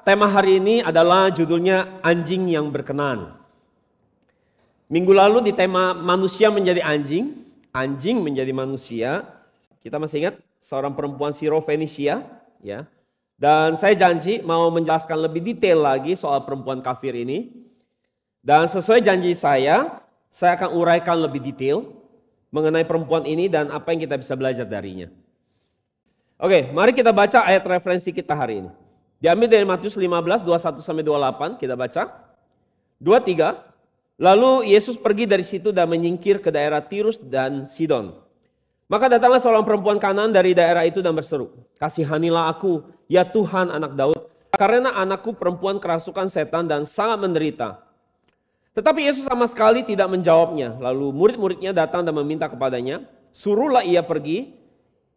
Tema hari ini adalah judulnya anjing yang berkenan. Minggu lalu di tema manusia menjadi anjing, anjing menjadi manusia. Kita masih ingat seorang perempuan Sirofenisia, ya. Dan saya janji mau menjelaskan lebih detail lagi soal perempuan kafir ini. Dan sesuai janji saya akan uraikan lebih detail mengenai perempuan ini dan apa yang kita bisa belajar darinya. Oke, mari kita baca ayat referensi kita hari ini. Diambil dari Matius 15, 21-28, kita baca. 23, lalu Yesus pergi dari situ dan menyingkir ke daerah Tirus dan Sidon. Maka datanglah seorang perempuan Kanaan dari daerah itu dan berseru, "Kasihanilah aku, ya Tuhan anak Daud, karena anakku perempuan kerasukan setan dan sangat menderita." Tetapi Yesus sama sekali tidak menjawabnya. Lalu murid-muridnya datang dan meminta kepadanya, "Suruhlah ia pergi,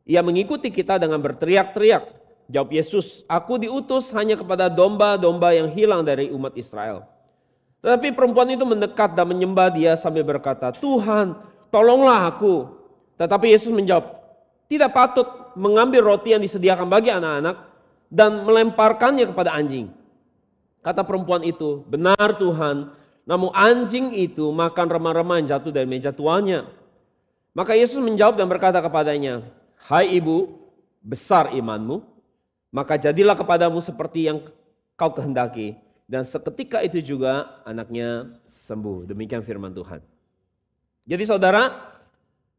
ia mengikuti kita dengan berteriak-teriak." Jawab Yesus, "Aku diutus hanya kepada domba-domba yang hilang dari umat Israel." Tetapi perempuan itu mendekat dan menyembah dia sambil berkata, "Tuhan, tolonglah aku." Tetapi Yesus menjawab, "Tidak patut mengambil roti yang disediakan bagi anak-anak dan melemparkannya kepada anjing." Kata perempuan itu, "Benar Tuhan, namun anjing itu makan remah-remah yang jatuh dari meja tuannya." Maka Yesus menjawab dan berkata kepadanya, "Hai ibu, besar imanmu. Maka jadilah kepadamu seperti yang kau kehendaki." Dan seketika itu juga anaknya sembuh. Demikian firman Tuhan. Jadi saudara,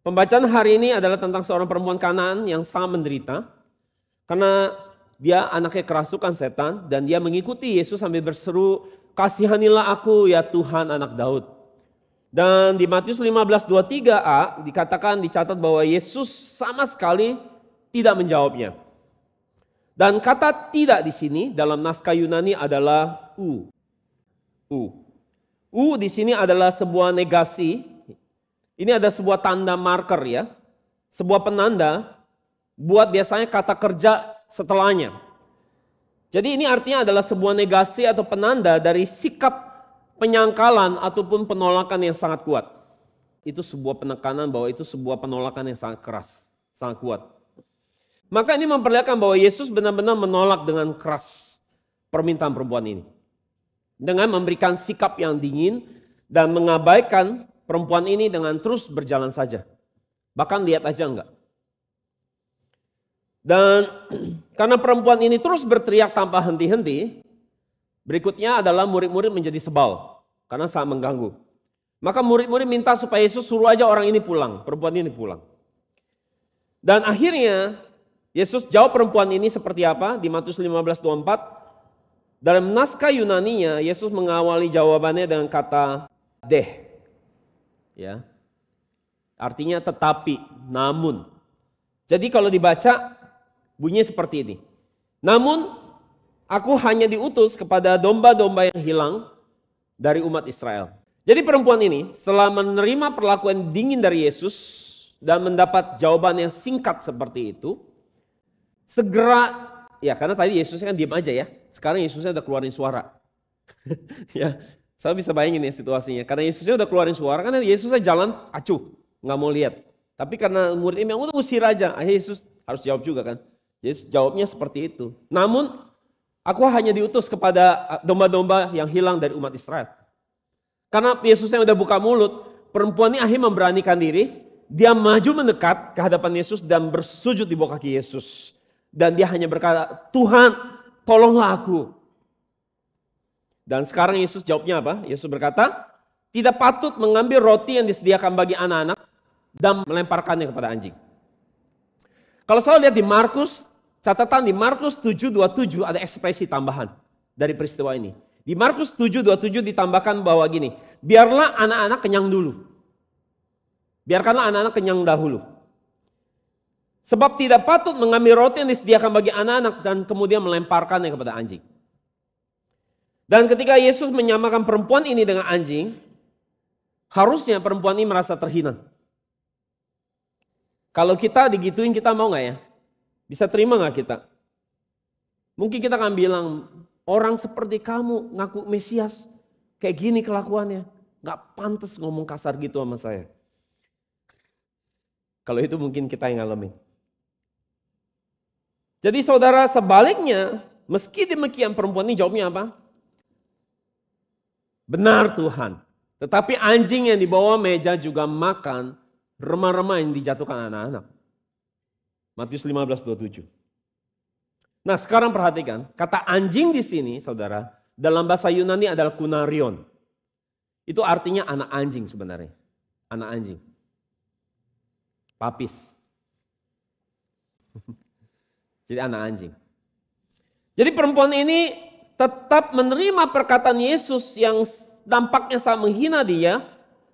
pembacaan hari ini adalah tentang seorang perempuan Kanaan yang sangat menderita. Karena dia anaknya kerasukan setan dan dia mengikuti Yesus sambil berseru, "Kasihanilah aku ya Tuhan anak Daud." Dan di Matius 15:23a dicatat bahwa Yesus sama sekali tidak menjawabnya. Dan kata tidak di sini dalam naskah Yunani adalah u. U di sini adalah sebuah negasi. Ini ada sebuah tanda marker ya. Sebuah penanda buat biasanya kata kerja setelahnya. Jadi ini artinya adalah sebuah negasi atau penanda dari sikap penyangkalan ataupun penolakan yang sangat kuat. Itu sebuah penekanan bahwa itu sebuah penolakan yang sangat keras, sangat kuat. Maka ini memperlihatkan bahwa Yesus benar-benar menolak dengan keras permintaan perempuan ini. Dengan memberikan sikap yang dingin dan mengabaikan perempuan ini dengan terus berjalan saja. Bahkan lihat aja enggak. Dan karena perempuan ini terus berteriak tanpa henti-henti, berikutnya adalah murid-murid menjadi sebal karena sangat mengganggu. Maka murid-murid minta supaya Yesus suruh aja orang ini pulang, perempuan ini pulang. Dan akhirnya Yesus jawab perempuan ini seperti apa di Matius 15:24. Dalam naskah Yunaninya Yesus mengawali jawabannya dengan kata deh. Ya. Artinya tetapi, namun. Jadi kalau dibaca bunyinya seperti ini. Namun aku hanya diutus kepada domba-domba yang hilang dari umat Israel. Jadi perempuan ini setelah menerima perlakuan dingin dari Yesus dan mendapat jawaban yang singkat seperti itu, segera, ya karena tadi Yesusnya kan diam aja ya. Sekarang Yesusnya udah keluarin suara. Ya, saya bisa bayangin ya situasinya. Karena Yesusnya udah keluarin suara, karena Yesusnya jalan acuh, nggak mau lihat. Tapi karena murid ini udah usir aja, akhirnya Yesus harus jawab juga kan. Yesus jawabnya seperti itu. Namun, aku hanya diutus kepada domba-domba yang hilang dari umat Israel. Karena Yesusnya udah buka mulut, perempuan ini akhirnya memberanikan diri. Dia maju mendekat ke hadapan Yesus dan bersujud di bawah kaki Yesus. Dan dia hanya berkata, "Tuhan, tolonglah aku." Dan sekarang Yesus jawabnya apa? Yesus berkata, "Tidak patut mengambil roti yang disediakan bagi anak-anak dan melemparkannya kepada anjing." Kalau saya lihat di Markus, catatan di Markus 7:27 ada ekspresi tambahan dari peristiwa ini. Di Markus 7:27 ditambahkan bahwa gini, biarlah anak-anak kenyang dulu. Biarkanlah anak-anak kenyang dahulu. Sebab tidak patut mengambil roti yang disediakan bagi anak-anak dan kemudian melemparkannya kepada anjing. Dan ketika Yesus menyamakan perempuan ini dengan anjing, harusnya perempuan ini merasa terhina. Kalau kita digituin, kita mau gak ya? Bisa terima gak kita? Mungkin kita akan bilang, orang seperti kamu ngaku Mesias, kayak gini kelakuannya. Gak pantas ngomong kasar gitu sama saya. Kalau itu mungkin kita yang ngalamin. Jadi saudara, sebaliknya Meski demikian perempuan ini jawabnya apa? Benar Tuhan. Tetapi anjing yang dibawa meja juga makan remah-remah yang dijatuhkan anak-anak. Matius 15:27. Nah sekarang perhatikan, kata anjing di sini saudara, dalam bahasa Yunani adalah kunarion. Itu artinya anak anjing sebenarnya. Anak anjing. Papis. Jadi anak anjing. Jadi perempuan ini tetap menerima perkataan Yesus yang dampaknya sangat menghina dia.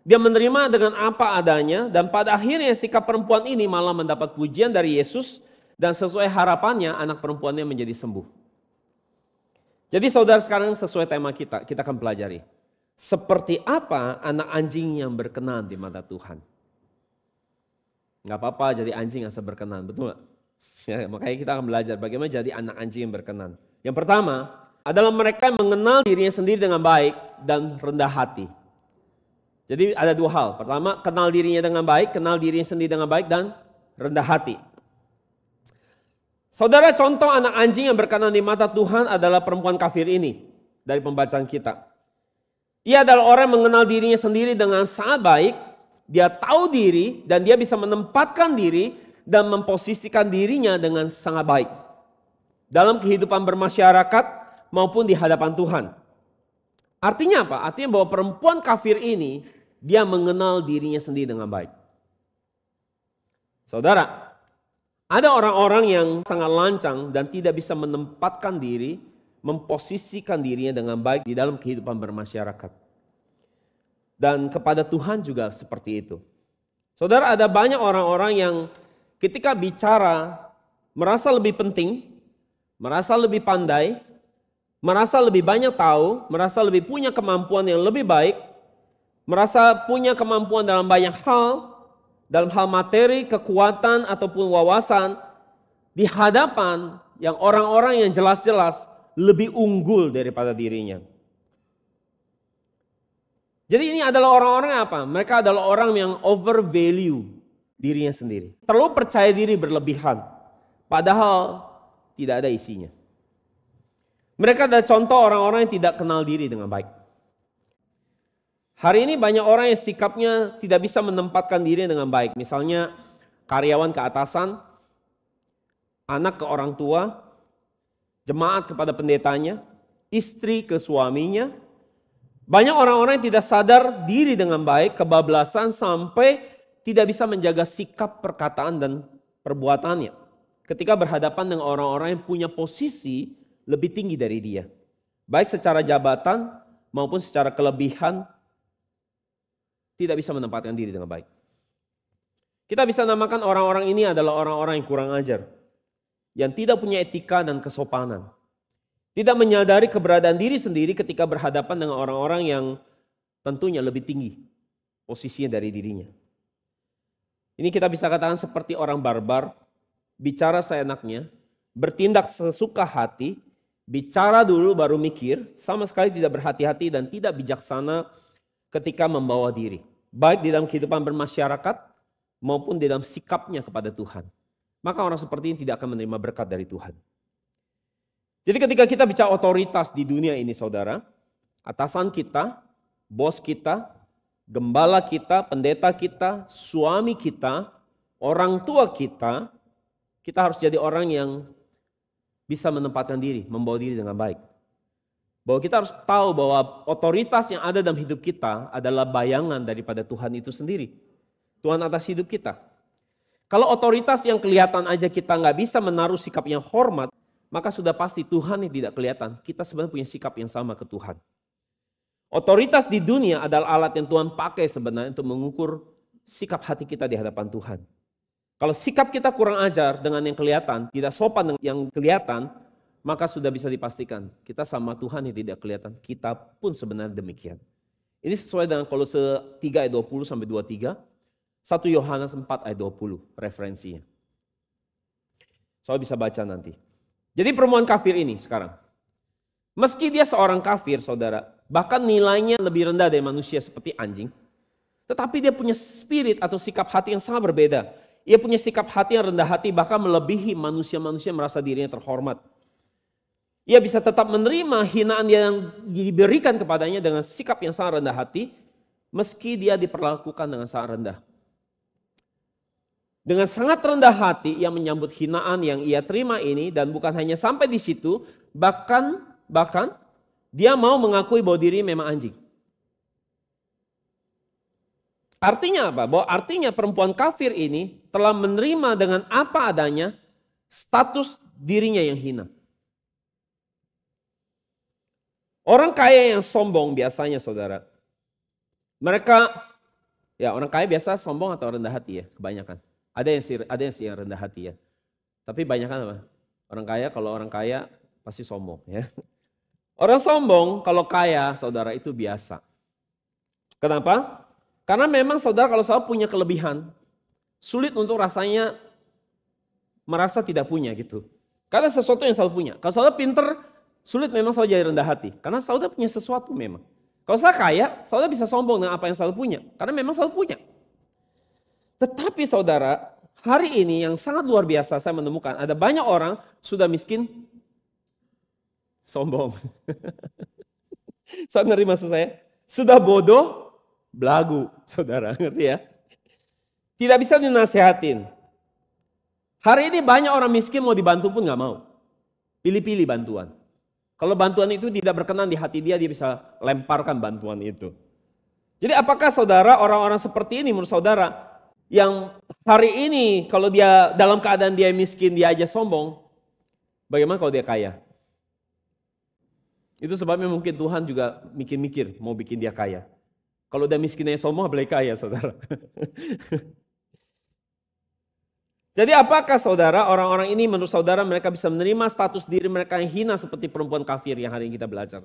Dia menerima dengan apa adanya dan pada akhirnya sikap perempuan ini malah mendapat pujian dari Yesus dan sesuai harapannya anak perempuannya menjadi sembuh. Jadi saudara sekarang sesuai tema kita akan pelajari. Seperti apa anak anjing yang berkenan di mata Tuhan. Gak apa-apa jadi anjing asal berkenan, betul gak? Ya, makanya kita akan belajar bagaimana jadi anak anjing yang berkenan. Yang pertama adalah mereka yang mengenal dirinya sendiri dengan baik dan rendah hati. Jadi ada dua hal. Pertama, kenal dirinya dengan baik, kenal dirinya sendiri dengan baik dan rendah hati. Saudara, contoh anak anjing yang berkenan di mata Tuhan adalah perempuan kafir ini dari pembacaan kita. Ia adalah orang yang mengenal dirinya sendiri dengan sangat baik. Dia tahu diri dan dia bisa menempatkan diri dan memposisikan dirinya dengan sangat baik. Dalam kehidupan bermasyarakat maupun di hadapan Tuhan. Artinya apa? Artinya bahwa perempuan kafir ini dia mengenal dirinya sendiri dengan baik. Saudara, ada orang-orang yang sangat lancang dan tidak bisa menempatkan diri, memposisikan dirinya dengan baik di dalam kehidupan bermasyarakat. Dan kepada Tuhan juga seperti itu. Saudara, ada banyak orang-orang yang ketika bicara merasa lebih penting, merasa lebih pandai, merasa lebih banyak tahu, merasa lebih punya kemampuan yang lebih baik, merasa punya kemampuan dalam banyak hal, dalam hal materi, kekuatan ataupun wawasan, di hadapan yang orang-orang yang jelas-jelas lebih unggul daripada dirinya. Jadi ini adalah orang-orang apa? Mereka adalah orang yang overvalue dirinya sendiri. Terlalu percaya diri berlebihan, padahal tidak ada isinya. Mereka adalah contoh orang-orang yang tidak kenal diri dengan baik. Hari ini banyak orang yang sikapnya tidak bisa menempatkan diri dengan baik. Misalnya karyawan ke atasan, anak ke orang tua, jemaat kepada pendetanya, istri ke suaminya. Banyak orang-orang yang tidak sadar diri dengan baik, kebablasan sampai tidak bisa menjaga sikap, perkataan dan perbuatannya. Ketika berhadapan dengan orang-orang yang punya posisi lebih tinggi dari dia. Baik secara jabatan maupun secara kelebihan, tidak bisa menempatkan diri dengan baik. Kita bisa namakan orang-orang ini adalah orang-orang yang kurang ajar. Yang tidak punya etika dan kesopanan. Tidak menyadari keberadaan diri sendiri ketika berhadapan dengan orang-orang yang tentunya lebih tinggi posisinya dari dirinya. Ini kita bisa katakan seperti orang barbar, bicara seenaknya, bertindak sesuka hati, bicara dulu baru mikir, sama sekali tidak berhati-hati dan tidak bijaksana ketika membawa diri. Baik di dalam kehidupan bermasyarakat maupun di dalam sikapnya kepada Tuhan. Maka orang seperti ini tidak akan menerima berkat dari Tuhan. Jadi ketika kita bicara otoritas di dunia ini saudara, atasan kita, bos kita, gembala kita, pendeta kita, suami kita, orang tua kita harus jadi orang yang bisa menempatkan diri, membawa diri dengan baik. Bahwa kita harus tahu bahwa otoritas yang ada dalam hidup kita adalah bayangan daripada Tuhan itu sendiri. Tuhan atas hidup kita. Kalau otoritas yang kelihatan aja kita nggak bisa menaruh sikap yang hormat, maka sudah pasti Tuhan yang tidak kelihatan. Kita sebenarnya punya sikap yang sama ke Tuhan. Otoritas di dunia adalah alat yang Tuhan pakai sebenarnya untuk mengukur sikap hati kita di hadapan Tuhan. Kalau sikap kita kurang ajar dengan yang kelihatan, tidak sopan dengan yang kelihatan, maka sudah bisa dipastikan kita sama Tuhan yang tidak kelihatan. Kita pun sebenarnya demikian. Ini sesuai dengan Kolose 3 ayat 20 sampai 23, 1 Yohanes 4 ayat 20 referensinya. Saya bisa baca nanti. Jadi perempuan kafir ini sekarang, meski dia seorang kafir saudara, bahkan nilainya lebih rendah dari manusia seperti anjing, tetapi dia punya spirit atau sikap hati yang sangat berbeda. Ia punya sikap hati yang rendah hati bahkan melebihi manusia-manusia merasa dirinya terhormat. ia bisa tetap menerima hinaan yang diberikan kepadanya dengan sikap yang sangat rendah hati, meski dia diperlakukan dengan sangat rendah. Dengan sangat rendah hati ia menyambut hinaan yang ia terima ini, dan bukan hanya sampai di situ, bahkan dia mau mengakui bahwa diri memang anjing. Artinya apa? Bahwa artinya perempuan kafir ini telah menerima dengan apa adanya status dirinya yang hina. Orang kaya yang sombong biasanya, saudara, mereka, ya orang kaya biasa sombong atau rendah hati ya, kebanyakan. Ada yang sih yang rendah hati ya. Tapi banyakan apa? Kalau orang kaya pasti sombong ya. Orang sombong kalau kaya, saudara, itu biasa. Kenapa? Karena memang saudara kalau saudara punya kelebihan, sulit untuk rasanya merasa tidak punya gitu. Karena sesuatu yang saudara punya. Kalau saudara pinter, sulit memang saudara jadi rendah hati. Karena saudara punya sesuatu memang. Kalau saudara kaya, saudara bisa sombong dengan apa yang saudara punya. Karena memang saudara punya. Tetapi saudara, hari ini yang sangat luar biasa saya menemukan, ada banyak orang sudah miskin, sombong. Saya ngerti maksud saya? Sudah bodoh, belagu, saudara, ngerti ya? Tidak bisa dinasehatin. Hari ini banyak orang miskin mau dibantu pun gak mau. Pilih-pilih bantuan. Kalau bantuan itu tidak berkenan di hati dia bisa lemparkan bantuan itu. Jadi apakah saudara, orang-orang seperti ini menurut saudara, yang hari ini kalau dia dalam keadaan dia miskin, dia aja sombong, bagaimana kalau dia kaya? Itu sebabnya mungkin Tuhan juga mikir-mikir mau bikin dia kaya. Kalau udah miskinnya sombong, boleh kaya, saudara. Jadi apakah saudara, orang-orang ini menurut saudara mereka bisa menerima status diri mereka yang hina seperti perempuan kafir yang hari ini kita belajar?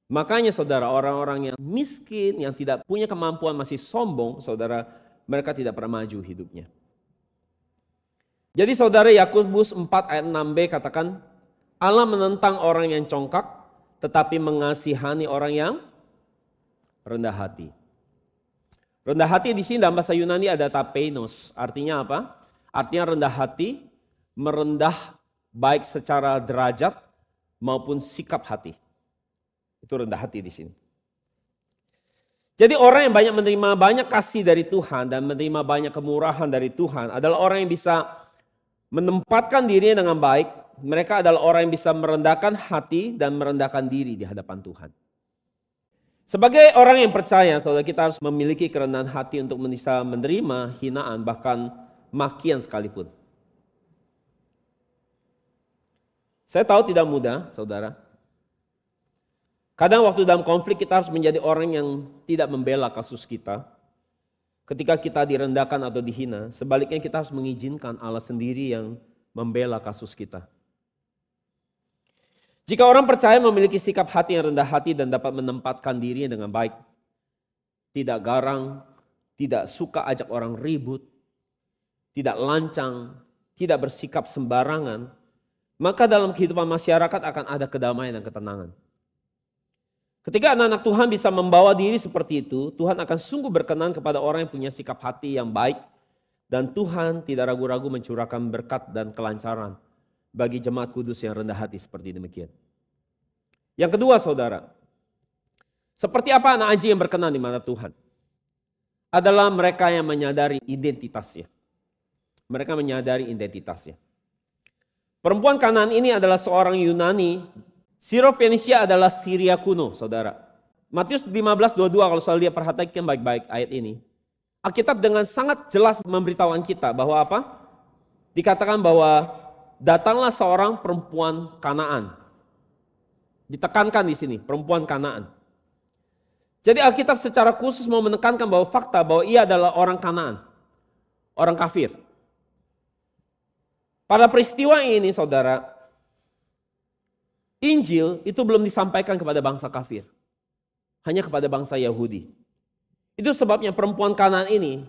Makanya saudara, orang-orang yang miskin, yang tidak punya kemampuan masih sombong, saudara, mereka tidak pernah maju hidupnya. Jadi saudara, Yakobus 4 ayat 6b katakan, Allah menentang orang yang congkak, tetapi mengasihani orang yang rendah hati. Rendah hati di sini dalam bahasa Yunani ada tapeinos. Artinya apa? Artinya rendah hati, merendah baik secara derajat maupun sikap hati. Itu rendah hati di sini. Jadi orang yang banyak menerima banyak kasih dari Tuhan dan menerima banyak kemurahan dari Tuhan adalah orang yang bisa menempatkan dirinya dengan baik. Mereka adalah orang yang bisa merendahkan hati dan merendahkan diri di hadapan Tuhan. Sebagai orang yang percaya, saudara, kita harus memiliki kerendahan hati untuk bisa menerima hinaan bahkan makian sekalipun. Saya tahu tidak mudah, saudara. Kadang waktu dalam konflik kita harus menjadi orang yang tidak membela kasus kita. Ketika kita direndahkan atau dihina, sebaliknya kita harus mengizinkan Allah sendiri yang membela kasus kita. Jika orang percaya memiliki sikap hati yang rendah hati dan dapat menempatkan dirinya dengan baik, tidak garang, tidak suka ajak orang ribut, tidak lancang, tidak bersikap sembarangan, maka dalam kehidupan masyarakat akan ada kedamaian dan ketenangan. Ketika anak-anak Tuhan bisa membawa diri seperti itu, Tuhan akan sungguh berkenan kepada orang yang punya sikap hati yang baik, dan Tuhan tidak ragu-ragu mencurahkan berkat dan kelancaran bagi jemaat kudus yang rendah hati seperti demikian. Yang kedua, saudara, seperti apa anak anjing yang berkenan di mata Tuhan? Adalah mereka yang menyadari identitasnya. Mereka menyadari identitasnya. Perempuan Kanaan ini adalah seorang Yunani. Siro-Fenisia adalah Syria kuno, saudara. Matius 15:22 kalau saudara lihat perhatikan baik-baik ayat ini. Alkitab dengan sangat jelas memberitahukan kita bahwa apa? Dikatakan bahwa datanglah seorang perempuan Kanaan. Ditekankan di sini, perempuan Kanaan. Jadi Alkitab secara khusus mau menekankan bahwa fakta bahwa ia adalah orang Kanaan. Orang kafir. Pada peristiwa ini, saudara, Injil itu belum disampaikan kepada bangsa kafir. Hanya kepada bangsa Yahudi. Itu sebabnya perempuan Kanaan ini,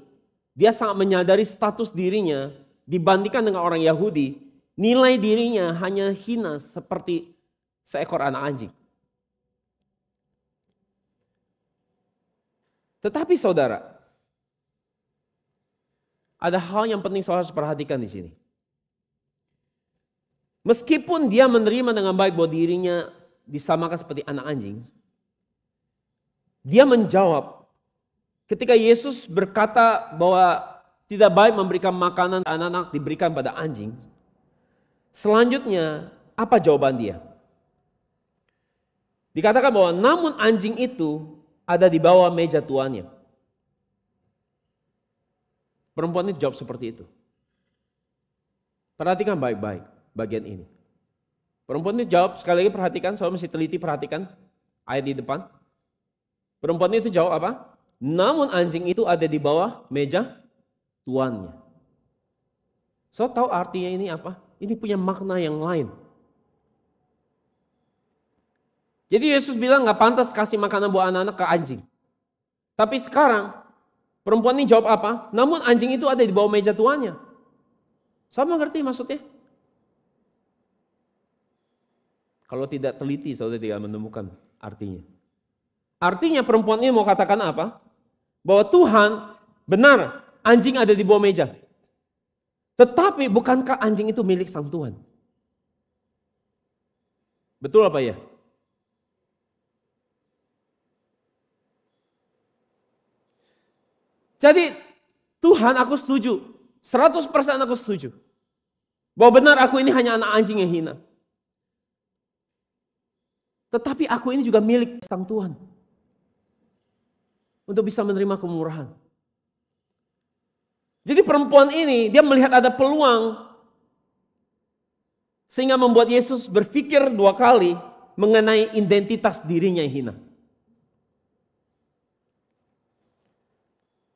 dia sangat menyadari status dirinya dibandingkan dengan orang Yahudi. Nilai dirinya hanya hina seperti seekor anak anjing. Tetapi saudara, ada hal yang penting saudara harus perhatikan di sini. Meskipun dia menerima dengan baik bahwa dirinya disamakan seperti anak anjing, dia menjawab ketika Yesus berkata bahwa tidak baik memberikan makanan anak-anak diberikan pada anjing. Selanjutnya, apa jawaban dia? Dikatakan bahwa namun anjing itu ada di bawah meja tuannya. Perempuan itu jawab seperti itu. Perhatikan baik-baik bagian ini. Perempuan itu jawab, sekali lagi perhatikan, saudara mesti teliti perhatikan ayat di depan. Perempuan itu jawab apa? Namun anjing itu ada di bawah meja tuannya. So tahu artinya ini apa? Ini punya makna yang lain. Jadi Yesus bilang gak pantas kasih makanan buat anak-anak ke anjing. Tapi sekarang perempuan ini jawab apa? Namun anjing itu ada di bawah meja tuannya. Sama ngerti maksudnya? Kalau tidak teliti, saudara tidak menemukan artinya. Artinya perempuan ini mau katakan apa? Bahwa Tuhan benar, anjing ada di bawah meja. Tetapi bukankah anjing itu milik sang Tuhan? Betul apa ya? Jadi Tuhan aku setuju, 100% aku setuju. Bahwa benar aku ini hanya anak anjing yang hina. Tetapi aku ini juga milik sang Tuhan. Untuk bisa menerima kemurahan. Jadi perempuan ini dia melihat ada peluang. Sehingga membuat Yesus berpikir 2 kali mengenai identitas dirinya yang hina.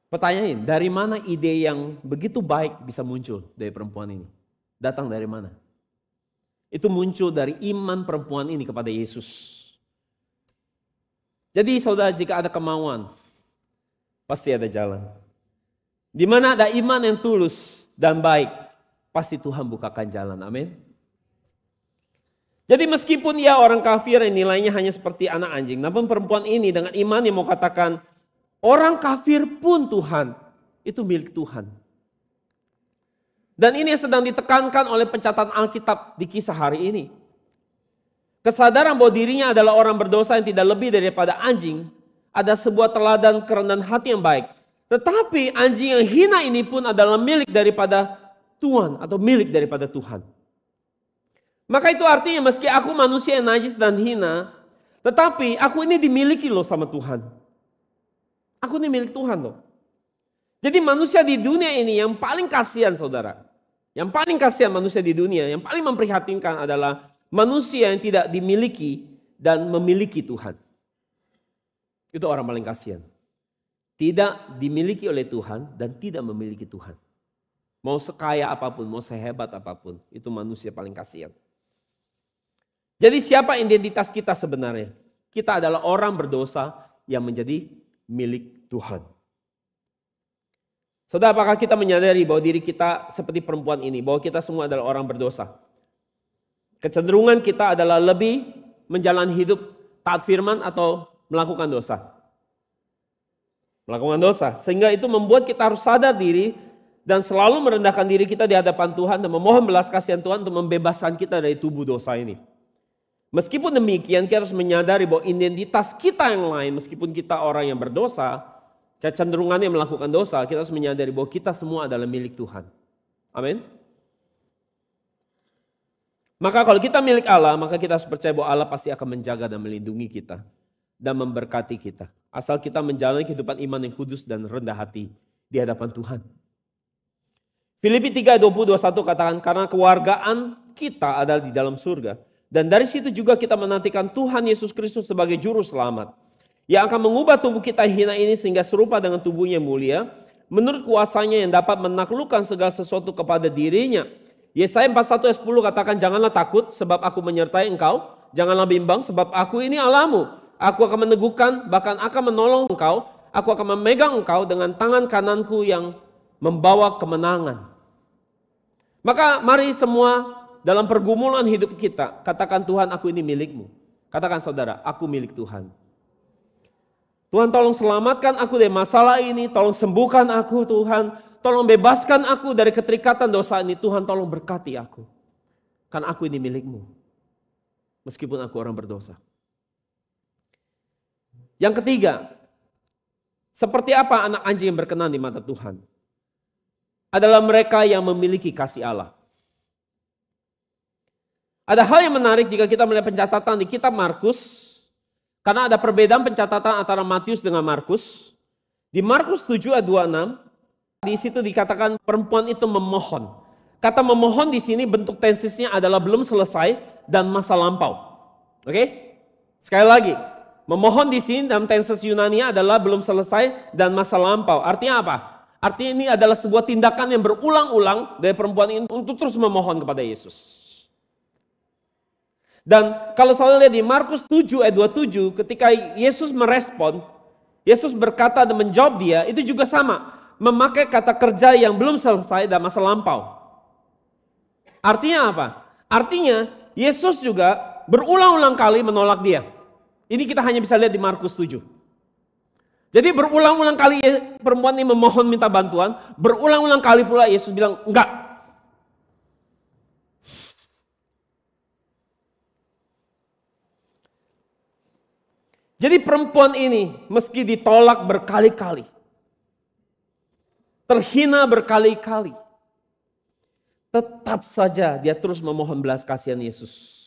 Pertanyaan, dari mana ide yang begitu baik bisa muncul dari perempuan ini? Datang dari mana? Itu muncul dari iman perempuan ini kepada Yesus. Jadi saudara, jika ada kemauan, pasti ada jalan. Di mana ada iman yang tulus dan baik, pasti Tuhan bukakan jalan. Amin. Jadi meskipun ia orang kafir yang nilainya hanya seperti anak anjing, namun perempuan ini dengan iman yang mau katakan, orang kafir pun Tuhan, itu milik Tuhan. Dan ini yang sedang ditekankan oleh pencatatan Alkitab di kisah hari ini. Kesadaran bahwa dirinya adalah orang berdosa yang tidak lebih daripada anjing, ada sebuah teladan kerendahan hati yang baik. Tetapi anjing yang hina ini pun adalah milik daripada Tuhan atau milik daripada Tuhan. Maka itu artinya meski aku manusia yang najis dan hina, tetapi aku ini dimiliki loh sama Tuhan. Aku ini milik Tuhan loh. Jadi manusia di dunia ini yang paling kasihan saudara. Yang paling kasihan manusia di dunia, yang paling memprihatinkan adalah manusia yang tidak dimiliki dan memiliki Tuhan. Itu orang paling kasihan. Tidak dimiliki oleh Tuhan dan tidak memiliki Tuhan. Mau sekaya apapun, mau sehebat apapun, itu manusia paling kasihan. Jadi siapa identitas kita sebenarnya? Kita adalah orang berdosa yang menjadi milik Tuhan. Saudara, apakah kita menyadari bahwa diri kita seperti perempuan ini, bahwa kita semua adalah orang berdosa? Kecenderungan kita adalah lebih menjalani hidup taat firman atau melakukan dosa. Melakukan dosa, sehingga itu membuat kita harus sadar diri dan selalu merendahkan diri kita di hadapan Tuhan dan memohon belas kasihan Tuhan untuk membebaskan kita dari tubuh dosa ini. Meskipun demikian, kita harus menyadari bahwa identitas kita yang lain, meskipun kita orang yang berdosa, kecenderungannya melakukan dosa, kita harus menyadari bahwa kita semua adalah milik Tuhan. Amin. Maka kalau kita milik Allah, maka kita harus percaya bahwa Allah pasti akan menjaga dan melindungi kita dan memberkati kita. Asal kita menjalani kehidupan iman yang kudus dan rendah hati di hadapan Tuhan. Filipi 3:20-21 katakan, karena kewargaan kita adalah di dalam surga. Dan dari situ juga kita menantikan Tuhan Yesus Kristus sebagai juru selamat. Yang akan mengubah tubuh kita hina ini sehingga serupa dengan tubuhnya mulia. Menurut kuasanya yang dapat menaklukkan segala sesuatu kepada dirinya. Yesaya 41:10 katakan, janganlah takut sebab aku menyertai engkau. Janganlah bimbang sebab aku ini Allahmu. Aku akan meneguhkan, bahkan akan menolong engkau. Aku akan memegang engkau dengan tangan kananku yang membawa kemenangan. Maka mari semua dalam pergumulan hidup kita, katakan Tuhan aku ini milikmu. Katakan saudara, aku milik Tuhan. Tuhan tolong selamatkan aku dari masalah ini, tolong sembuhkan aku Tuhan. Tolong bebaskan aku dari keterikatan dosa ini, Tuhan tolong berkati aku. Kan aku ini milikmu. Meskipun aku orang berdosa. Yang ketiga, seperti apa anak anjing yang berkenan di mata Tuhan? Adalah mereka yang memiliki kasih Allah. Ada hal yang menarik jika kita melihat pencatatan di kitab Markus. Karena ada perbedaan pencatatan antara Matius dengan Markus. Di Markus 7 ayat 26, di situ dikatakan perempuan itu memohon. Kata memohon di sini bentuk tensisnya adalah belum selesai dan masa lampau. Oke? Sekali lagi, memohon di sini dalam tenses Yunani adalah belum selesai dan masa lampau. Artinya apa? Artinya ini adalah sebuah tindakan yang berulang-ulang dari perempuan ini untuk terus memohon kepada Yesus. Dan kalau saya lihat di Markus 7 ayat 27, ketika Yesus merespon, Yesus berkata dan menjawab dia, itu juga sama. Memakai kata kerja yang belum selesai dan masa lampau. Artinya apa? Artinya Yesus juga berulang-ulang kali menolak dia. Ini kita hanya bisa lihat di Markus 7. Jadi berulang-ulang kali perempuan ini memohon minta bantuan, berulang-ulang kali pula Yesus bilang enggak. Jadi perempuan ini meski ditolak berkali-kali, terhina berkali-kali, tetap saja dia terus memohon belas kasihan Yesus.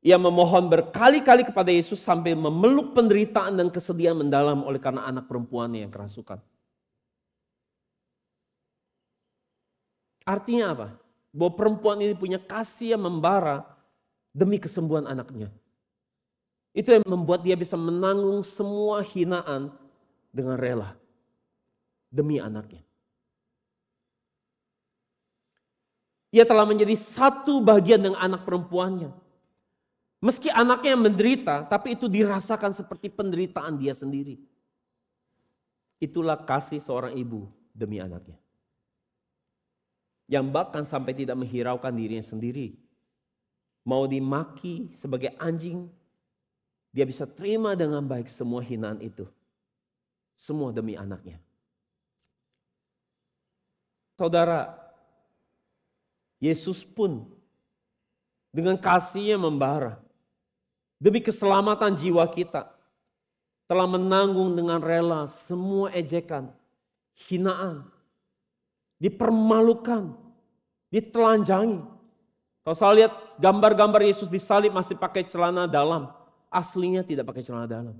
Ia memohon berkali-kali kepada Yesus sampai memeluk penderitaan dan kesedihan mendalam oleh karena anak perempuannya yang kerasukan. Artinya apa? Bahwa perempuan ini punya kasih yang membara demi kesembuhan anaknya. Itu yang membuat dia bisa menanggung semua hinaan dengan rela. Demi anaknya. Ia telah menjadi satu bagian dengan anak perempuannya. Meski anaknya yang menderita, tapi itu dirasakan seperti penderitaan dia sendiri. Itulah kasih seorang ibu demi anaknya. Yang bahkan sampai tidak menghiraukan dirinya sendiri. Mau dimaki sebagai anjing, dia bisa terima dengan baik semua hinaan itu. Semua demi anaknya. Saudara, Yesus pun dengan kasihnya membara. Demi keselamatan jiwa kita. Telah menanggung dengan rela semua ejekan, hinaan. Dipermalukan, ditelanjangi. Kalau saya lihat gambar-gambar Yesus disalib masih pakai celana dalam. Aslinya tidak pakai celana dalam.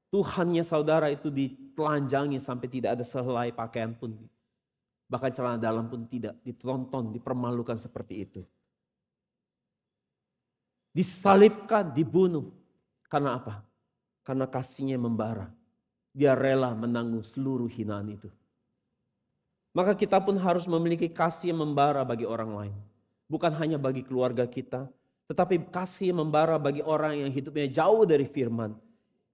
Tuhannya saudara itu ditelanjangi sampai tidak ada sehelai pakaian pun. Bahkan celana dalam pun tidak, ditonton, dipermalukan seperti itu. Disalibkan, dibunuh. Karena apa? Karena kasihnya membara. Dia rela menanggung seluruh hinaan itu. Maka kita pun harus memiliki kasih yang membara bagi orang lain. Bukan hanya bagi keluarga kita, tetapi kasih membara bagi orang yang hidupnya jauh dari firman.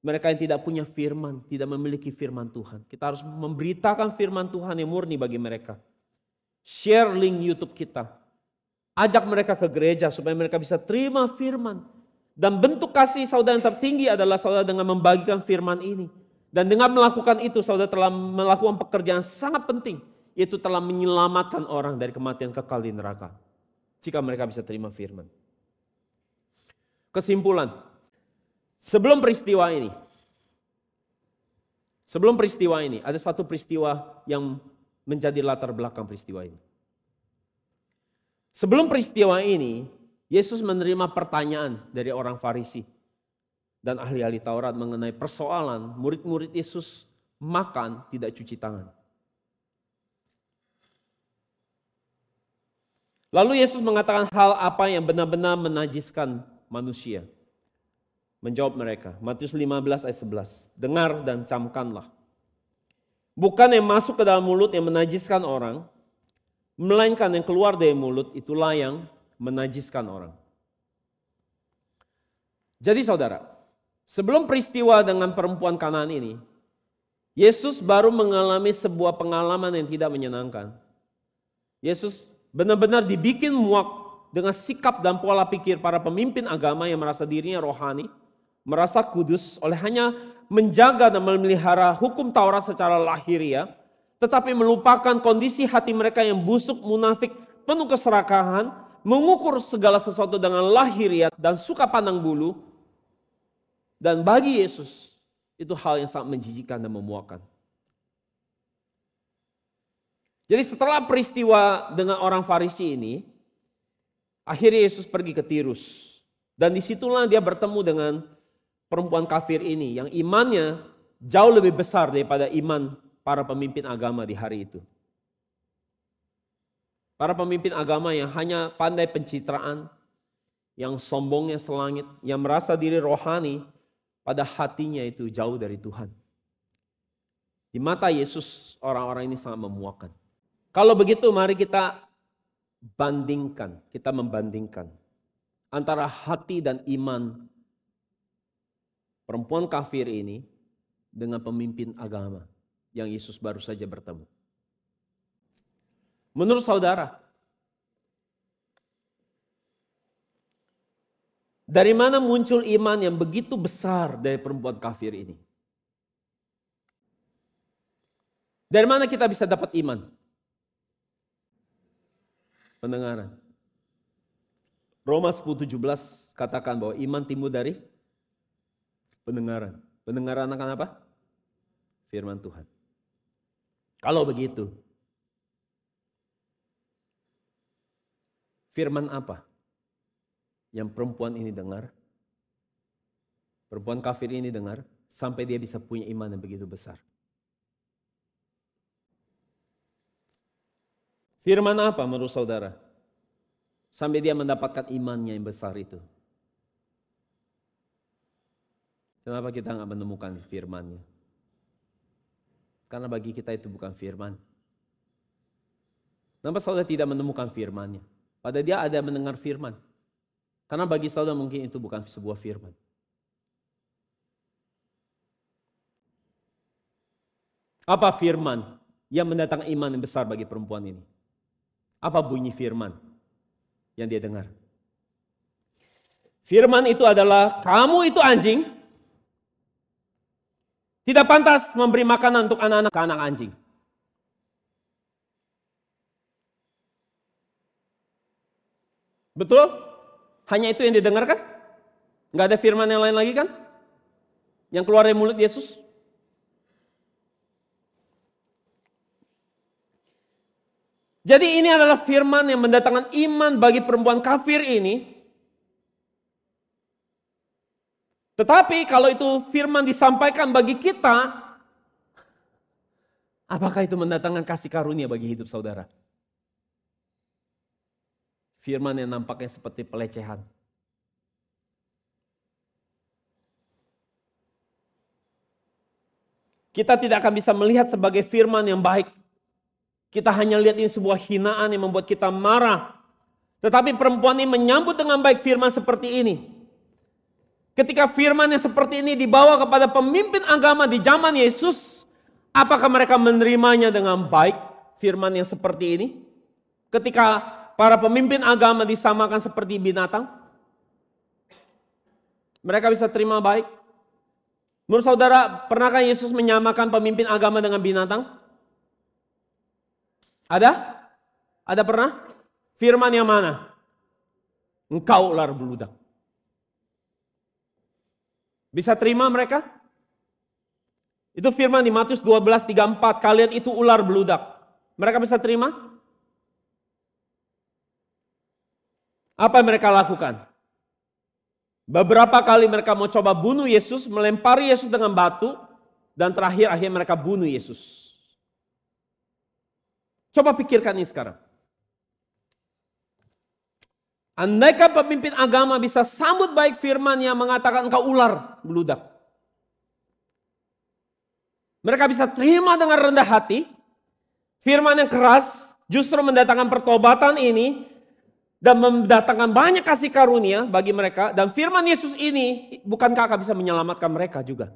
Mereka yang tidak punya firman, tidak memiliki firman Tuhan. Kita harus memberitakan firman Tuhan yang murni bagi mereka. Share link YouTube kita. Ajak mereka ke gereja supaya mereka bisa terima firman. Dan bentuk kasih saudara yang tertinggi adalah saudara dengan membagikan firman ini. Dan dengan melakukan itu saudara telah melakukan pekerjaan sangat penting. Yaitu telah menyelamatkan orang dari kematian kekal di neraka. Jika mereka bisa terima firman. Kesimpulan, sebelum peristiwa ini, ada satu peristiwa yang menjadi latar belakang peristiwa ini. Sebelum peristiwa ini, Yesus menerima pertanyaan dari orang Farisi dan ahli-ahli Taurat mengenai persoalan murid-murid Yesus makan tidak cuci tangan. Lalu Yesus mengatakan hal apa yang benar-benar menajiskan manusia. Menjawab mereka, Matius 15 ayat 11, dengar dan camkanlah. Bukan yang masuk ke dalam mulut yang menajiskan orang, melainkan yang keluar dari mulut itulah yang menajiskan orang. Jadi saudara, sebelum peristiwa dengan perempuan Kanaan ini, Yesus baru mengalami sebuah pengalaman yang tidak menyenangkan. Yesus benar-benar dibikin muak dengan sikap dan pola pikir para pemimpin agama yang merasa dirinya rohani, merasa kudus oleh hanya menjaga dan memelihara hukum Taurat secara lahiriah, tetapi melupakan kondisi hati mereka yang busuk, munafik, penuh keserakahan, mengukur segala sesuatu dengan lahiriat dan suka pandang bulu. Dan bagi Yesus itu hal yang sangat menjijikkan dan memuakkan. Jadi setelah peristiwa dengan orang Farisi ini, akhirnya Yesus pergi ke Tirus. Dan disitulah dia bertemu dengan perempuan kafir ini yang imannya jauh lebih besar daripada iman para pemimpin agama di hari itu. Para pemimpin agama yang hanya pandai pencitraan, yang sombongnya selangit, yang merasa diri rohani, pada hatinya itu jauh dari Tuhan. Di mata Yesus orang-orang ini sangat memuakkan. Kalau begitu mari kita membandingkan antara hati dan iman perempuan kafir ini dengan pemimpin agama yang Yesus baru saja bertemu. Menurut saudara, dari mana muncul iman yang begitu besar dari perempuan kafir ini? Dari mana kita bisa dapat iman? Pendengaran. Roma 10:17 katakan bahwa iman timbul dari pendengaran. Pendengaran akan apa? Firman Tuhan. Kalau begitu, firman apa yang perempuan ini dengar? Perempuan kafir ini dengar sampai dia bisa punya iman yang begitu besar. Firman apa menurut saudara? Sampai dia mendapatkan imannya yang besar itu. Kenapa kita nggak menemukan firman-Nya? Karena bagi kita itu bukan firman. Kenapa saudara tidak menemukan firman-Nya? Padahal dia ada mendengar firman. Karena bagi saudara mungkin itu bukan sebuah firman. Apa firman yang mendatangkan iman yang besar bagi perempuan ini? Apa bunyi firman yang dia dengar? Firman itu adalah, kamu itu anjing, tidak pantas memberi makanan untuk anak-anak ke anak anjing. Betul? Hanya itu yang didengarkan? Nggak ada firman yang lain lagi kan? Yang keluar dari mulut Yesus? Jadi ini adalah firman yang mendatangkan iman bagi perempuan kafir ini. Tetapi kalau itu firman disampaikan bagi kita, apakah itu mendatangkan kasih karunia bagi hidup saudara? Firman yang nampaknya seperti pelecehan. Kita tidak akan bisa melihat sebagai firman yang baik. Kita hanya lihat ini sebuah hinaan yang membuat kita marah. Tetapi perempuan ini menyambut dengan baik firman seperti ini. Ketika firman yang seperti ini dibawa kepada pemimpin agama di zaman Yesus, apakah mereka menerimanya dengan baik firman yang seperti ini? Ketika para pemimpin agama disamakan seperti binatang, mereka bisa terima baik? Menurut saudara, pernahkah Yesus menyamakan pemimpin agama dengan binatang? Ada? Ada pernah? Firman yang mana? Engkau ular beludak. Bisa terima mereka? Itu firman di Matius 12:34. Kalian itu ular beludak. Mereka bisa terima? Apa yang mereka lakukan? Beberapa kali mereka mau coba bunuh Yesus, melempari Yesus dengan batu, dan terakhir akhirnya mereka bunuh Yesus. Coba pikirkan ini sekarang. Andaikan pemimpin agama bisa sambut baik firman yang mengatakan engkau ular beludak. Mereka bisa terima dengan rendah hati. Firman yang keras justru mendatangkan pertobatan ini dan mendatangkan banyak kasih karunia bagi mereka. Dan firman Yesus ini bukankah akan bisa menyelamatkan mereka juga?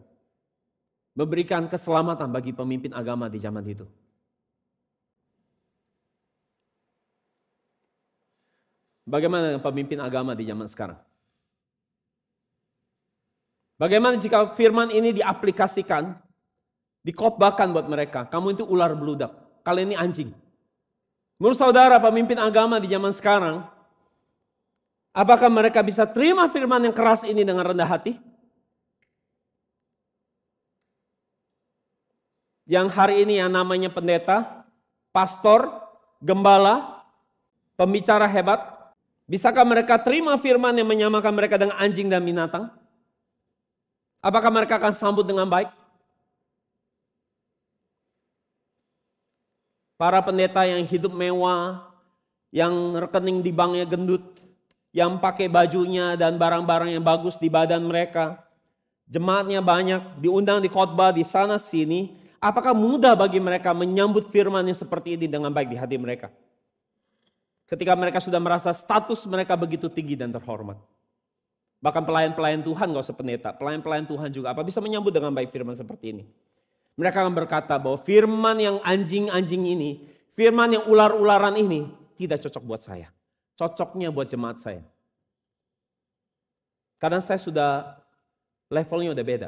Memberikan keselamatan bagi pemimpin agama di zaman itu. Bagaimana dengan pemimpin agama di zaman sekarang? Bagaimana jika firman ini diaplikasikan, dikhotbahkan buat mereka? Kamu itu ular beludak, kalian ini anjing. Menurut saudara pemimpin agama di zaman sekarang, apakah mereka bisa terima firman yang keras ini dengan rendah hati? Yang hari ini yang namanya pendeta, pastor, gembala, pembicara hebat, bisakah mereka terima firman yang menyamakan mereka dengan anjing dan binatang? Apakah mereka akan sambut dengan baik? Para pendeta yang hidup mewah, yang rekening di banknya gendut, yang pakai bajunya dan barang-barang yang bagus di badan mereka, jemaatnya banyak, diundang di khotbah di sana sini, apakah mudah bagi mereka menyambut firman yang seperti ini dengan baik di hati mereka? Ketika mereka sudah merasa status mereka begitu tinggi dan terhormat. Bahkan pelayan-pelayan Tuhan, gak usah pendeta, pelayan-pelayan Tuhan juga apa bisa menyambut dengan baik firman seperti ini? Mereka akan berkata bahwa firman yang anjing-anjing ini, firman yang ular-ularan ini tidak cocok buat saya. Cocoknya buat jemaat saya. Karena saya sudah levelnya udah beda.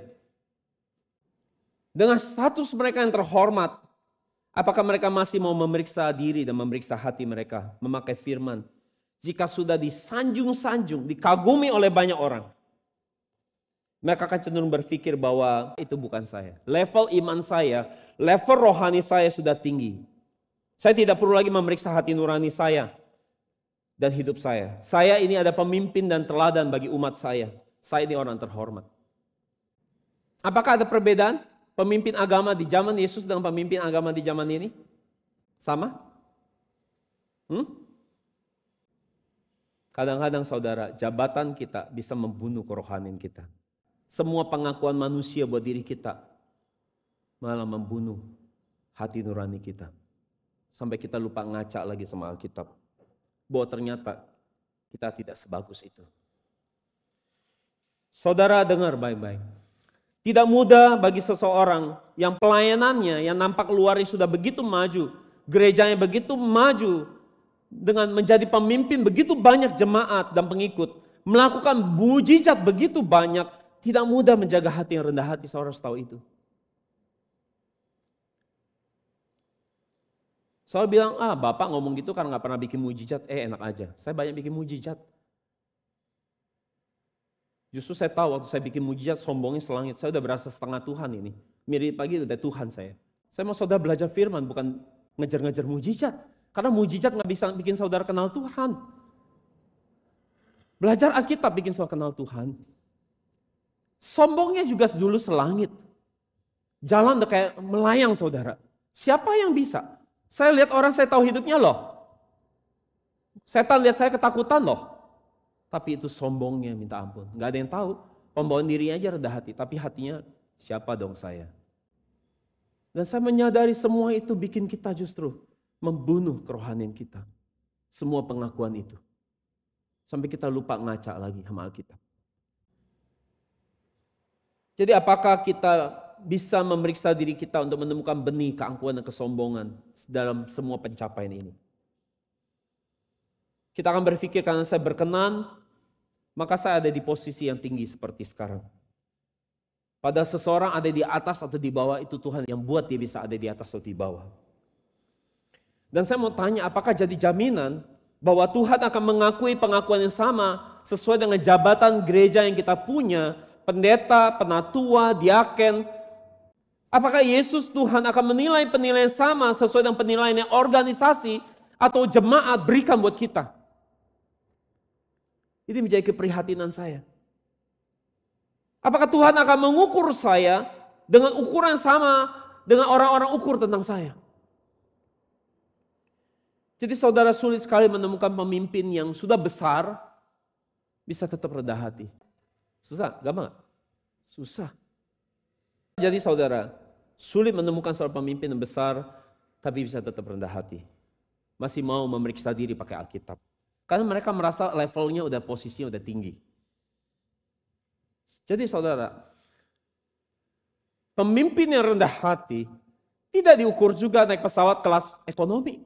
Dengan status mereka yang terhormat, apakah mereka masih mau memeriksa diri dan memeriksa hati mereka memakai firman? Jika sudah disanjung-sanjung, dikagumi oleh banyak orang, mereka akan cenderung berpikir bahwa itu bukan saya. Level iman saya, level rohani saya sudah tinggi. Saya tidak perlu lagi memeriksa hati nurani saya dan hidup saya. Saya ini ada pemimpin dan teladan bagi umat saya. Saya ini orang terhormat. Apakah ada perbedaan pemimpin agama di zaman Yesus dengan pemimpin agama di zaman ini? Sama? Kadang-kadang saudara, jabatan kita bisa membunuh kerohanian kita. Semua pengakuan manusia buat diri kita malah membunuh hati nurani kita. Sampai kita lupa ngaca lagi sama Alkitab. Bahwa ternyata kita tidak sebagus itu. Saudara dengar baik-baik. Tidak mudah bagi seseorang yang pelayanannya yang nampak luarnya sudah begitu maju. Gerejanya begitu maju. Dengan menjadi pemimpin begitu banyak jemaat dan pengikut. Melakukan mujizat begitu banyak. Tidak mudah menjaga hati yang rendah hati, saudara tahu itu. Saudara bilang, bapak ngomong gitu karena gak pernah bikin mujizat. Enak aja, saya banyak bikin mujizat. Justru saya tahu waktu saya bikin mujizat sombongnya selangit. Saya udah berasa setengah Tuhan ini. Mirip lagi udah Tuhan saya. Saya mau saudara belajar firman bukan ngejar-ngejar mujizat. Karena mujizat gak bisa bikin saudara kenal Tuhan. Belajar Alkitab bikin saudara kenal Tuhan. Sombongnya juga dulu selangit. Jalan udah kayak melayang saudara. Siapa yang bisa? Saya lihat orang saya tahu hidupnya loh. Setan lihat saya ketakutan loh. Tapi itu sombongnya minta ampun. Gak ada yang tahu. Pembawaan diri aja rendah hati. Tapi hatinya siapa dong saya? Dan saya menyadari semua itu bikin kita justru membunuh kerohanian kita. Semua pengakuan itu. Sampai kita lupa ngaca lagi sama Alkitab. Jadi apakah kita bisa memeriksa diri kita untuk menemukan benih keangkuhan dan kesombongan dalam semua pencapaian ini? Kita akan berpikir karena saya berkenan, maka saya ada di posisi yang tinggi seperti sekarang. Pada seseorang ada di atas atau di bawah, itu Tuhan yang buat dia bisa ada di atas atau di bawah. Dan saya mau tanya, apakah jadi jaminan bahwa Tuhan akan mengakui pengakuan yang sama sesuai dengan jabatan gereja yang kita punya, pendeta, penatua, diaken. Apakah Yesus Tuhan akan menilai penilaian sama sesuai dengan penilaian yang organisasi atau jemaat berikan buat kita? Ini menjadi keprihatinan saya. Apakah Tuhan akan mengukur saya dengan ukuran sama dengan orang-orang ukur tentang saya? Jadi saudara sulit sekali menemukan pemimpin yang sudah besar bisa tetap rendah hati. Susah, gampang gak? Susah. Jadi saudara, sulit menemukan seorang pemimpin yang besar tapi bisa tetap rendah hati. Masih mau memeriksa diri pakai Alkitab. Karena mereka merasa levelnya udah posisinya udah tinggi. Jadi saudara, pemimpin yang rendah hati tidak diukur juga naik pesawat kelas ekonomi.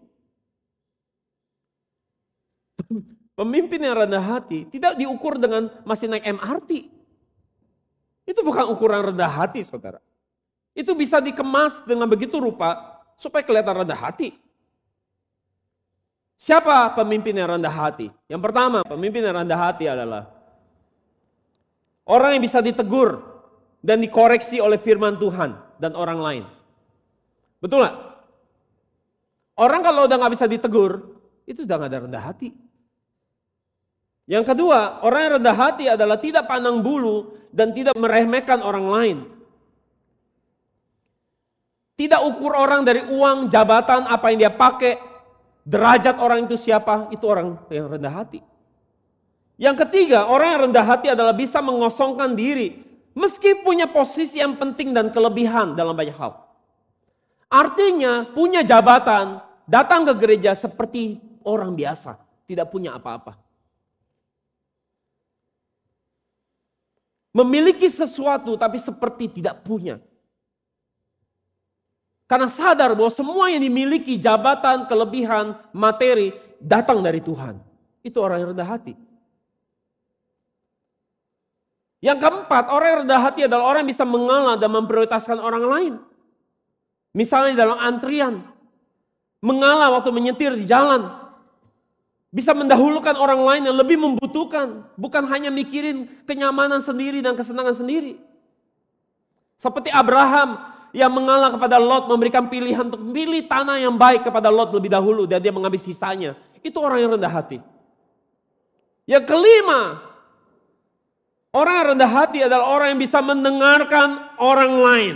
Pemimpin yang rendah hati tidak diukur dengan masih naik MRT. Itu bukan ukuran rendah hati saudara. Itu bisa dikemas dengan begitu rupa supaya kelihatan rendah hati. Siapa pemimpin yang rendah hati? Yang pertama, pemimpin yang rendah hati adalah orang yang bisa ditegur dan dikoreksi oleh firman Tuhan dan orang lain. Betul gak? Orang kalau udah gak bisa ditegur, itu udah gak ada rendah hati. Yang kedua, orang yang rendah hati adalah tidak pandang bulu dan tidak meremehkan orang lain. Tidak ukur orang dari uang, jabatan, apa yang dia pakai, derajat orang itu siapa, itu orang yang rendah hati. Yang ketiga, orang yang rendah hati adalah bisa mengosongkan diri, meski punya posisi yang penting dan kelebihan dalam banyak hal. Artinya punya jabatan, datang ke gereja seperti orang biasa, tidak punya apa-apa. Memiliki sesuatu tapi seperti tidak punya. Karena sadar bahwa semua yang dimiliki, jabatan, kelebihan, materi, datang dari Tuhan. Itu orang yang rendah hati. Yang keempat, orang yang rendah hati adalah orang yang bisa mengalah dan memprioritaskan orang lain. Misalnya dalam antrian, mengalah waktu menyetir di jalan. Bisa mendahulukan orang lain yang lebih membutuhkan. Bukan hanya mikirin kenyamanan sendiri dan kesenangan sendiri. Seperti Abraham yang mengalah kepada Lot, memberikan pilihan untuk memilih tanah yang baik kepada Lot lebih dahulu. Dan dia mengambil sisanya. Itu orang yang rendah hati. Yang kelima, orang yang rendah hati adalah orang yang bisa mendengarkan orang lain.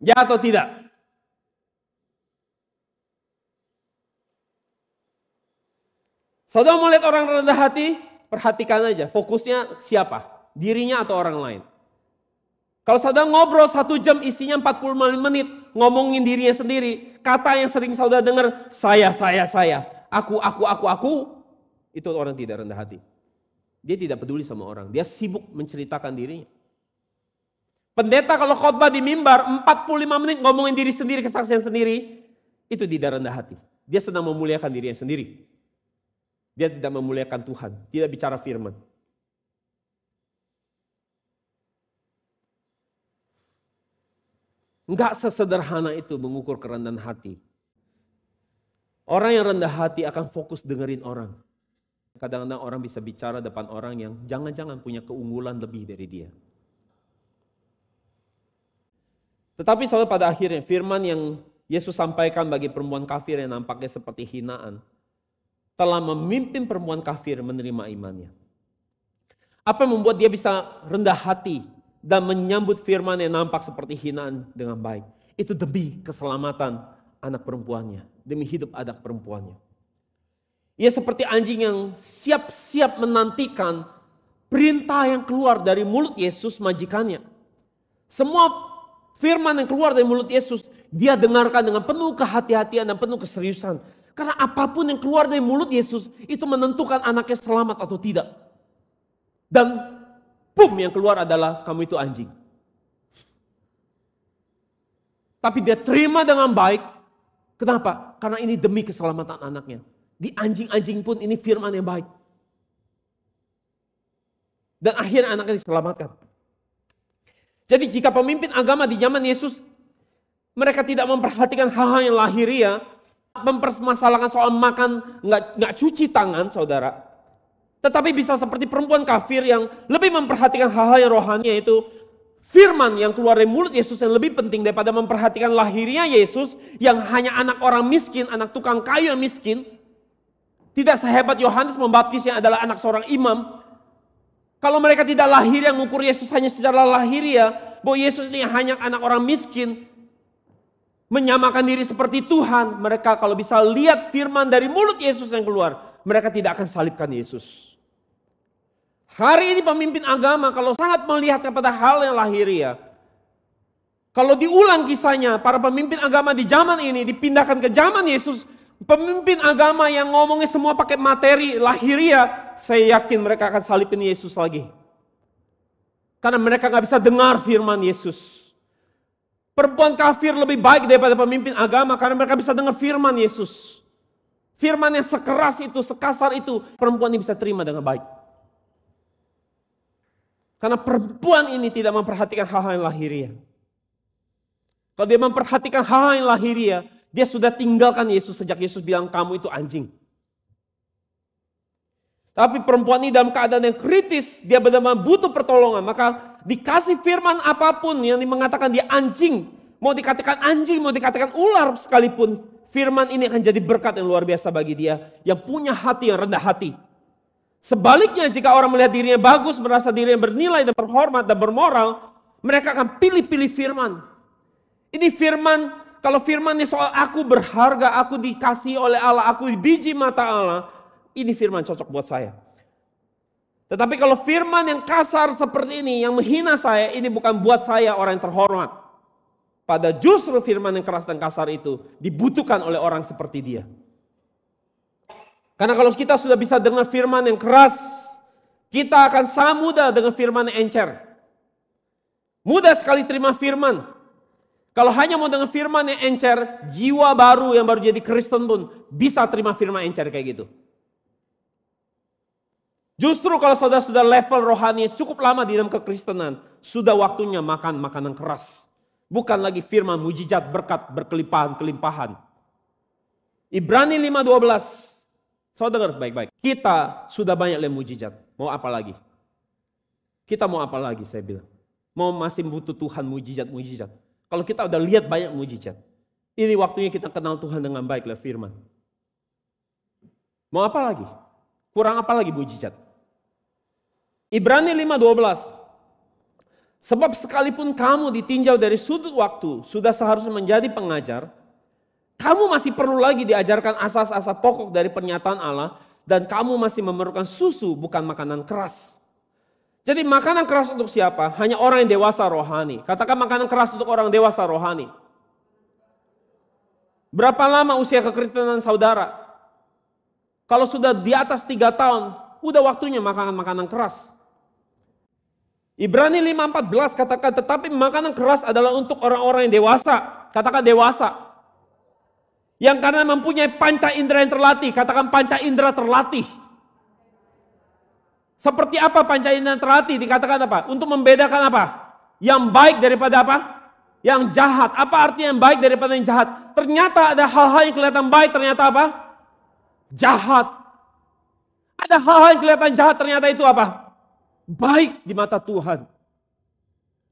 Ya atau tidak? Saudara mau lihat orang rendah hati? Perhatikan aja, fokusnya siapa? Dirinya atau orang lain? Kalau saudara ngobrol 1 jam isinya 45 menit, ngomongin dirinya sendiri, kata yang sering saudara dengar, saya, aku, itu orang tidak rendah hati. Dia tidak peduli sama orang, dia sibuk menceritakan dirinya. Pendeta kalau khotbah di mimbar 45 menit ngomongin diri sendiri, kesaksian sendiri, itu tidak rendah hati. Dia sedang memuliakan dirinya sendiri. Dia tidak memuliakan Tuhan, tidak bicara firman. Enggak sesederhana itu mengukur kerendahan hati. Orang yang rendah hati akan fokus dengerin orang. Kadang-kadang orang bisa bicara depan orang yang jangan-jangan punya keunggulan lebih dari dia. Tetapi saudara, pada akhirnya firman yang Yesus sampaikan bagi perempuan kafir yang nampaknya seperti hinaan, telah memimpin perempuan kafir menerima imannya. Apa yang membuat dia bisa rendah hati dan menyambut firman yang nampak seperti hinaan dengan baik? Itu demi keselamatan anak perempuannya, demi hidup anak perempuannya. Ia seperti anjing yang siap-siap menantikan perintah yang keluar dari mulut Yesus majikannya. Semua firman yang keluar dari mulut Yesus, dia dengarkan dengan penuh kehati-hatian dan penuh keseriusan. Karena apapun yang keluar dari mulut Yesus, itu menentukan anaknya selamat atau tidak. Dan boom, yang keluar adalah kamu itu anjing. Tapi dia terima dengan baik. Kenapa? Karena ini demi keselamatan anaknya. Di anjing-anjing pun ini firman yang baik. Dan akhirnya anaknya diselamatkan. Jadi jika pemimpin agama di zaman Yesus, mereka tidak memperhatikan hal-hal yang lahiriah, mempermasalahkan soal makan, nggak cuci tangan, saudara. Tetapi bisa seperti perempuan kafir yang lebih memperhatikan hal-hal yang rohani, yaitu firman yang keluar dari mulut Yesus yang lebih penting daripada memperhatikan lahiriah Yesus yang hanya anak orang miskin, anak tukang kayu yang miskin. Tidak sehebat Yohanes Pembaptis yang adalah anak seorang imam. Kalau mereka tidak lahir yang mengukur Yesus hanya secara lahiriah, bahwa Yesus ini hanya anak orang miskin, menyamakan diri seperti Tuhan, mereka kalau bisa lihat firman dari mulut Yesus yang keluar, mereka tidak akan salibkan Yesus. Hari ini pemimpin agama kalau sangat melihat kepada hal yang lahiriah, kalau diulang kisahnya, para pemimpin agama di zaman ini dipindahkan ke zaman Yesus, pemimpin agama yang ngomongnya semua pakai materi lahiriah, saya yakin mereka akan salibin Yesus lagi. Karena mereka gak bisa dengar firman Yesus. Perempuan kafir lebih baik daripada pemimpin agama karena mereka bisa dengar firman Yesus. Firman yang sekeras itu, sekasar itu, perempuan ini bisa terima dengan baik. Karena perempuan ini tidak memperhatikan hal-hal yang lahiriah. Kalau dia memperhatikan hal-hal yang lahiriah, Dia sudah tinggalkan Yesus sejak Yesus bilang kamu itu anjing. Tapi perempuan ini dalam keadaan yang kritis, dia benar-benar butuh pertolongan. Maka dikasih firman apapun yang mengatakan dia anjing. Mau dikatakan anjing, mau dikatakan ular sekalipun. Firman ini akan jadi berkat yang luar biasa bagi dia. Yang punya hati yang rendah hati. Sebaliknya jika orang melihat dirinya bagus, merasa dirinya bernilai dan terhormat dan bermoral. Mereka akan pilih-pilih firman. Ini firman, kalau firmannya soal aku berharga, aku dikasihi oleh Allah, aku biji mata Allah. Ini firman cocok buat saya. Tetapi kalau firman yang kasar seperti ini, yang menghina saya, ini bukan buat saya orang yang terhormat. Pada justru firman yang keras dan kasar itu dibutuhkan oleh orang seperti dia. Karena kalau kita sudah bisa dengar firman yang keras, kita akan sangat mudah dengan firman yang encer. Mudah sekali terima firman. Kalau hanya mau dengar firman yang encer, jiwa baru yang baru jadi Kristen pun bisa terima firman encer kayak gitu. Justru kalau saudara sudah level rohani cukup lama di dalam kekristenan, sudah waktunya makan makanan keras. Bukan lagi firman mujizat berkat berkelimpahan-kelimpahan. Ibrani 5:12. Saudara dengar baik-baik. Kita sudah banyak lihat mujizat. Mau apa lagi? Kita mau apa lagi saya bilang. Mau masih butuh Tuhan mujizat-mujizat. Kalau kita udah lihat banyak mujizat. Ini waktunya kita kenal Tuhan dengan baik lewat firman. Mau apa lagi? Kurang apa lagi mujizat? Ibrani 5:12. Sebab sekalipun kamu ditinjau dari sudut waktu, sudah seharusnya menjadi pengajar, kamu masih perlu lagi diajarkan asas-asas pokok dari pernyataan Allah, dan kamu masih memerlukan susu, bukan makanan keras. Jadi makanan keras untuk siapa? Hanya orang yang dewasa rohani. Katakan makanan keras untuk orang dewasa rohani. Berapa lama usia kekristenan saudara? Kalau sudah di atas 3 tahun, udah waktunya makan makanan keras. Ibrani 5:14 katakan, tetapi makanan keras adalah untuk orang-orang yang dewasa. Katakan dewasa. Yang karena mempunyai panca indera yang terlatih. Katakan panca indera terlatih. Seperti apa panca indera yang terlatih? Dikatakan apa? Untuk membedakan apa? Yang baik daripada apa? Yang jahat. Apa artinya yang baik daripada yang jahat? Ternyata ada hal-hal yang kelihatan baik, ternyata apa? Jahat. Ada hal-hal yang kelihatan jahat, ternyata itu apa? Baik di mata Tuhan.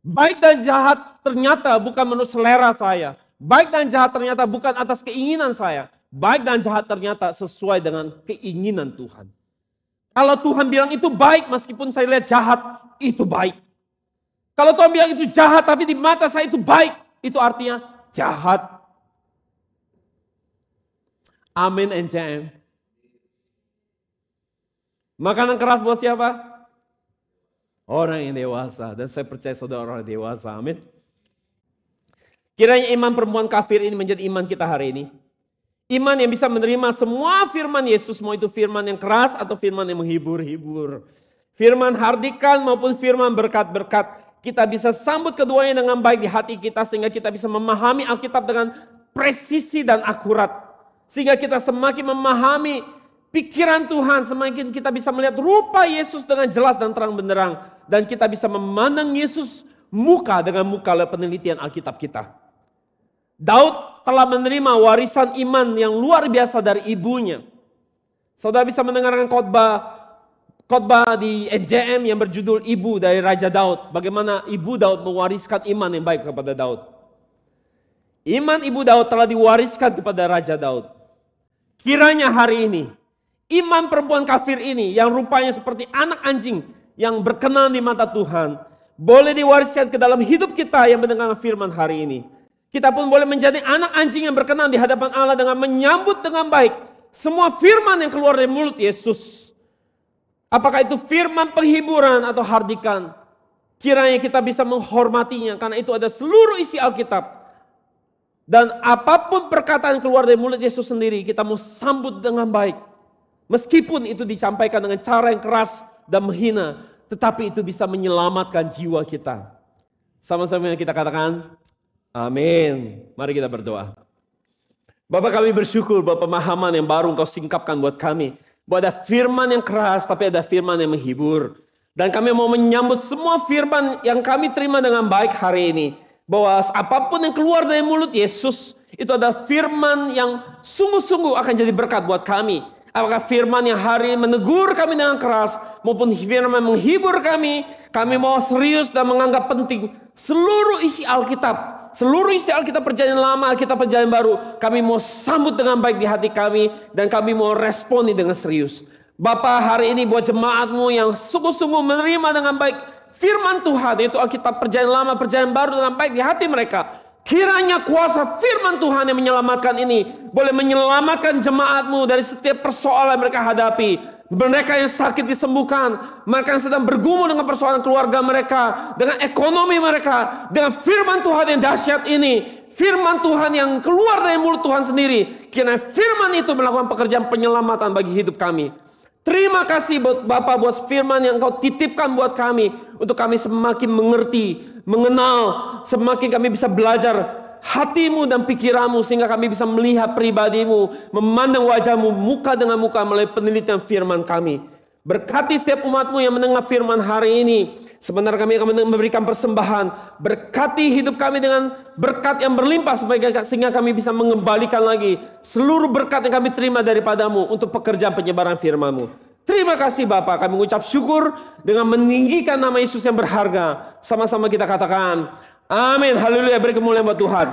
Baik dan jahat ternyata bukan menurut selera saya. Baik dan jahat ternyata bukan atas keinginan saya. Baik dan jahat ternyata sesuai dengan keinginan Tuhan. Kalau Tuhan bilang itu baik meskipun saya lihat jahat, itu baik. Kalau Tuhan bilang itu jahat tapi di mata saya itu baik, itu artinya jahat. Amin NCM. Makanan keras buat siapa? Orang yang dewasa. Dan saya percaya saudara orang dewasa. Amin. Kiranya iman perempuan kafir ini menjadi iman kita hari ini. Iman yang bisa menerima semua firman Yesus. Mau itu firman yang keras atau firman yang menghibur-hibur. Firman hardikan maupun firman berkat-berkat. Kita bisa sambut keduanya dengan baik di hati kita. Sehingga kita bisa memahami Alkitab dengan presisi dan akurat. Sehingga kita semakin memahami pikiran Tuhan, semakin kita bisa melihat rupa Yesus dengan jelas dan terang benderang. Dan kita bisa memandang Yesus muka dengan muka oleh penelitian Alkitab kita. Daud telah menerima warisan iman yang luar biasa dari ibunya. Saudara bisa mendengarkan khotbah di NJM yang berjudul Ibu dari Raja Daud. Bagaimana ibu Daud mewariskan iman yang baik kepada Daud. Iman ibu Daud telah diwariskan kepada Raja Daud. Kiranya hari ini iman perempuan kafir ini yang rupanya seperti anak anjing yang berkenan di mata Tuhan boleh diwariskan ke dalam hidup kita yang mendengar firman hari ini. Kita pun boleh menjadi anak anjing yang berkenan di hadapan Allah dengan menyambut dengan baik semua firman yang keluar dari mulut Yesus. Apakah itu firman penghiburan atau hardikan? Kiranya kita bisa menghormatinya karena itu ada seluruh isi Alkitab. Dan apapun perkataan yang keluar dari mulut Yesus sendiri kita mau sambut dengan baik. Meskipun itu disampaikan dengan cara yang keras dan menghina, tetapi itu bisa menyelamatkan jiwa kita. Sama-sama kita katakan, amin. Mari kita berdoa. Bapa, kami bersyukur bahwa pemahaman yang baru Engkau singkapkan buat kami. Bahwa ada firman yang keras, tapi ada firman yang menghibur. Dan kami mau menyambut semua firman yang kami terima dengan baik hari ini. Bahwa apapun yang keluar dari mulut Yesus, Itu adalah firman yang sungguh-sungguh akan jadi berkat buat kami. Apakah firman yang hari ini menegur kami dengan keras, maupun firman yang menghibur kami mau serius dan menganggap penting seluruh isi Alkitab. Seluruh isi Alkitab Perjanjian Lama, Alkitab Perjanjian Baru, kami mau sambut dengan baik di hati kami, dan kami mau responi dengan serius. Bapa, hari ini buat jemaatmu yang sungguh-sungguh menerima dengan baik firman Tuhan, yaitu Alkitab Perjanjian Lama, Perjanjian Baru dengan baik di hati mereka. Kiranya kuasa firman Tuhan yang menyelamatkan ini boleh menyelamatkan jemaatmu dari setiap persoalan yang mereka hadapi. Mereka yang sakit disembuhkan, mereka yang sedang bergumul dengan persoalan keluarga mereka, dengan ekonomi mereka, dengan firman Tuhan yang dahsyat ini. Firman Tuhan yang keluar dari mulut Tuhan sendiri. Kiranya firman itu melakukan pekerjaan penyelamatan bagi hidup kami. Terima kasih buat Bapak, buat firman yang Engkau titipkan buat kami, untuk kami semakin mengerti, mengenal, semakin kami bisa belajar hatimu dan pikiranmu, sehingga kami bisa melihat pribadimu, memandang wajahmu muka dengan muka melalui penelitian firman kami. Berkati setiap umatmu yang mendengar firman hari ini. Sebentar kami akan memberikan persembahan. Berkati hidup kami dengan berkat yang berlimpah, sehingga kami bisa mengembalikan lagi seluruh berkat yang kami terima daripadamu untuk pekerjaan penyebaran firman-Mu. Terima kasih Bapa, kami mengucap syukur dengan meninggikan nama Yesus yang berharga. Sama-sama kita katakan, amin, haleluya, beri kemuliaan buat Tuhan.